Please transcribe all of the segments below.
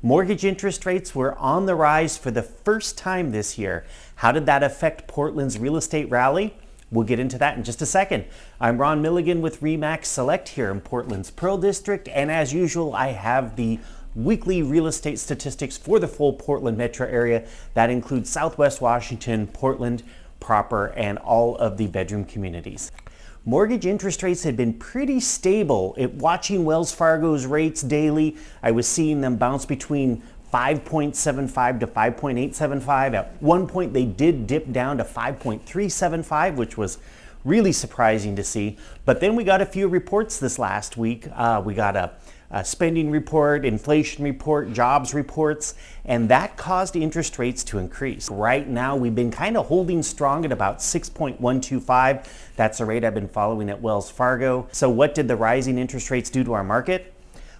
Mortgage interest rates were on the rise for the first time this year. How did that affect Portland's real estate rally? We'll get into that in just a second. I'm Ron Milligan with RE/MAX Select here in Portland's Pearl District, and as usual, I have the weekly real estate statistics for the full Portland metro area. That includes Southwest Washington, Portland proper, and all of the bedroom communities. Mortgage interest rates had been pretty stable. Watching Wells Fargo's rates daily, I was seeing them bounce between 5.75 to 5.875. At one point, they did dip down to 5.375, which was really surprising to see. But then we got a few reports this last week. We got a spending report, inflation report, jobs reports, and that caused interest rates to increase. Right now, we've been kind of holding strong at about 6.125. That's the rate I've been following at Wells Fargo. So what did the rising interest rates do to our market?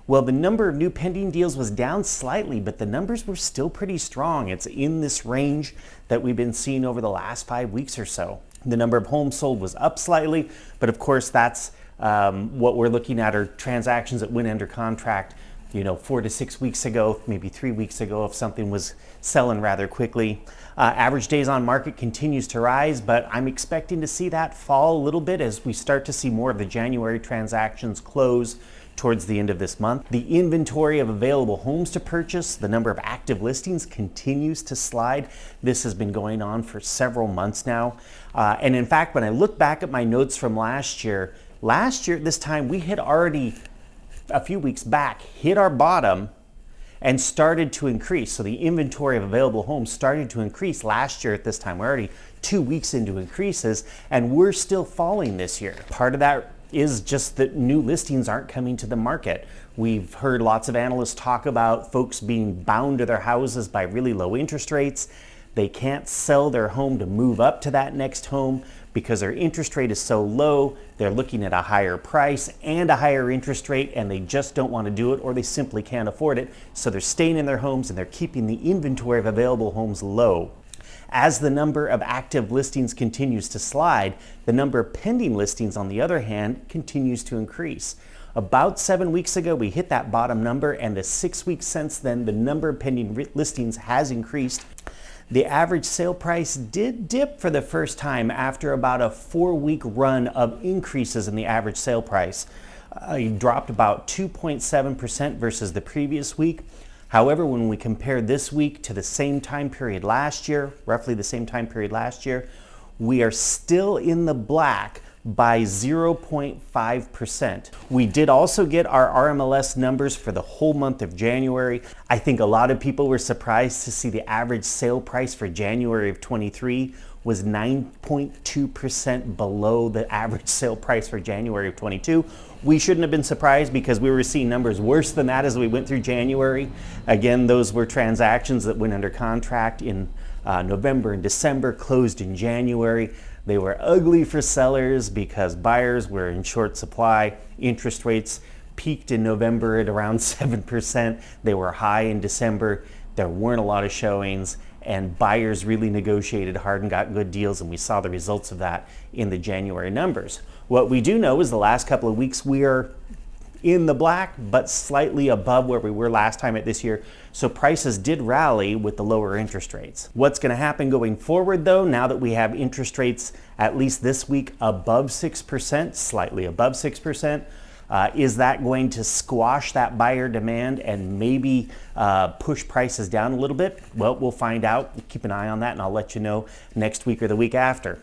Well, the number of new pending deals was down slightly, but the numbers were still pretty strong. It's in this range that we've been seeing over the last 5 weeks or so. The number of homes sold was up slightly, but of course that's what we're looking at are transactions that went under contract, 4 to 6 weeks ago, maybe 3 weeks ago if something was selling rather quickly. Average days on market continues to rise, but I'm expecting to see that fall a little bit as we start to see more of the January transactions close towards the end of this month. The inventory of available homes to purchase, the number of active listings continues to slide. This has been going on for several months now. And in fact, when I look back at my notes from last year at this time, we had already, a few weeks back, hit our bottom and started to increase. So the inventory of available homes started to increase last year at this time. We're already 2 weeks into increases, and we're still falling this year. Part of that is just that new listings aren't coming to the market. We've heard lots of analysts talk about folks being bound to their houses by really low interest rates. They can't sell their home to move up to that next home because their interest rate is so low. They're looking at a higher price and a higher interest rate, and they just don't want to do it, or they simply can't afford it. So they're staying in their homes and they're keeping the inventory of available homes low. As the number of active listings continues to slide, the number of pending listings, on the other hand, continues to increase. About 7 weeks ago, we hit that bottom number, and the 6 weeks since then, the number of pending listings has increased. The average sale price did dip for the first time after about a 4-week run of increases in the average sale price. It dropped about 2.7% versus the previous week. However, when we compare this week to the same time period last year, roughly the same time period last year, we are still in the black by 0.5%. We did also get our RMLS numbers for the whole month of January. I think a lot of people were surprised to see the average sale price for January of 23 was 9.2% below the average sale price for January of 22. We shouldn't have been surprised because we were seeing numbers worse than that as we went through January. Again, those were transactions that went under contract in November and December, closed in January. They were ugly for sellers because buyers were in short supply. Interest rates peaked in November at around 7%. They were high in December. There weren't a lot of showings, and buyers really negotiated hard and got good deals, and we saw the results of that in the January numbers. What we do know is the last couple of weeks we are in the black, but slightly above where we were last time at this year. So prices did rally with the lower interest rates. What's going to happen going forward though, now that we have interest rates at least this week above 6%, slightly above 6%, is that going to squash that buyer demand and maybe push prices down a little bit? Well, we'll find out. Keep an eye on that, and I'll let you know next week or the week after.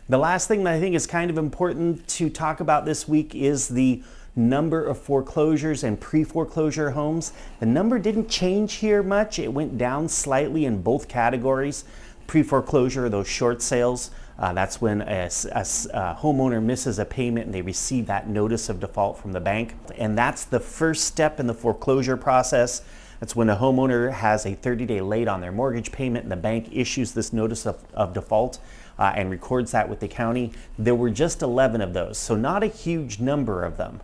The last thing that I think is kind of important to talk about this week is the number of foreclosures and pre-foreclosure homes. The number didn't change here much. It went down slightly in both categories. Pre-foreclosure, those short sales, that's when a homeowner misses a payment and they receive that notice of default from the bank. And that's the first step in the foreclosure process. That's when a homeowner has a 30-day late on their mortgage payment and the bank issues this notice of default and records that with the county. There were just 11 of those, so not a huge number of them.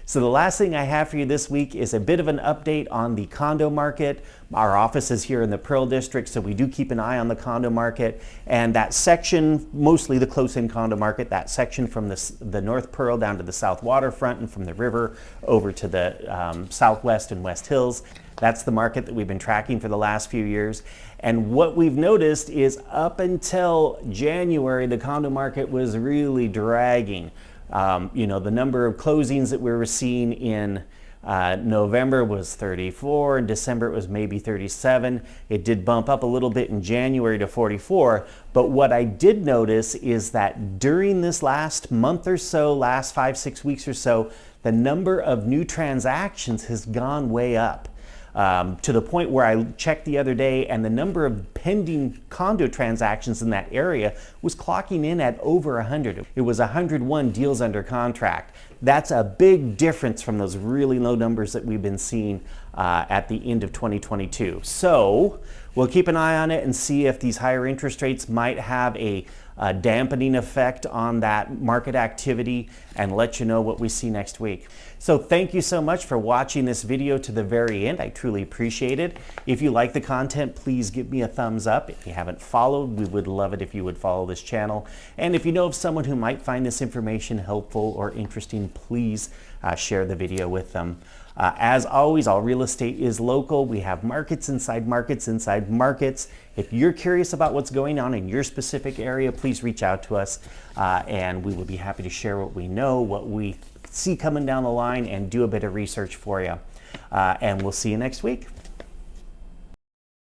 So the last thing I have for you this week is a bit of an update on the condo market. Our office is here in the Pearl District, so we do keep an eye on the condo market. And that section, mostly the close-in condo market, that section from the North Pearl down to the South Waterfront and from the river over to the Southwest and West Hills, that's the market that we've been tracking for the last few years. And what we've noticed is up until January, the condo market was really dragging. The number of closings that we were seeing in November was 34, in December it was maybe 37. It did bump up a little bit in January to 44, but what I did notice is that during this last month or so, last 5-6 weeks or so, the number of new transactions has gone way up. To the point where I checked the other day and the number of pending condo transactions in that area was clocking in at over 100. It was 101 deals under contract. That's a big difference from those really low numbers that we've been seeing at the end of 2022. So we'll keep an eye on it and see if these higher interest rates might have a dampening effect on that market activity, and let you know what we see next week. So thank you so much for watching this video to the very end. I truly appreciate it. If you like the content, please give me a thumbs up. If you haven't followed, we would love it if you would follow this channel. And if you know of someone who might find this information helpful or interesting, please share the video with them. As always, all real estate is local. We have markets inside markets inside markets. If you're curious about what's going on in your specific area, please reach out to us and we will be happy to share what we know, what we see coming down the line, and do a bit of research for you. And we'll see you next week.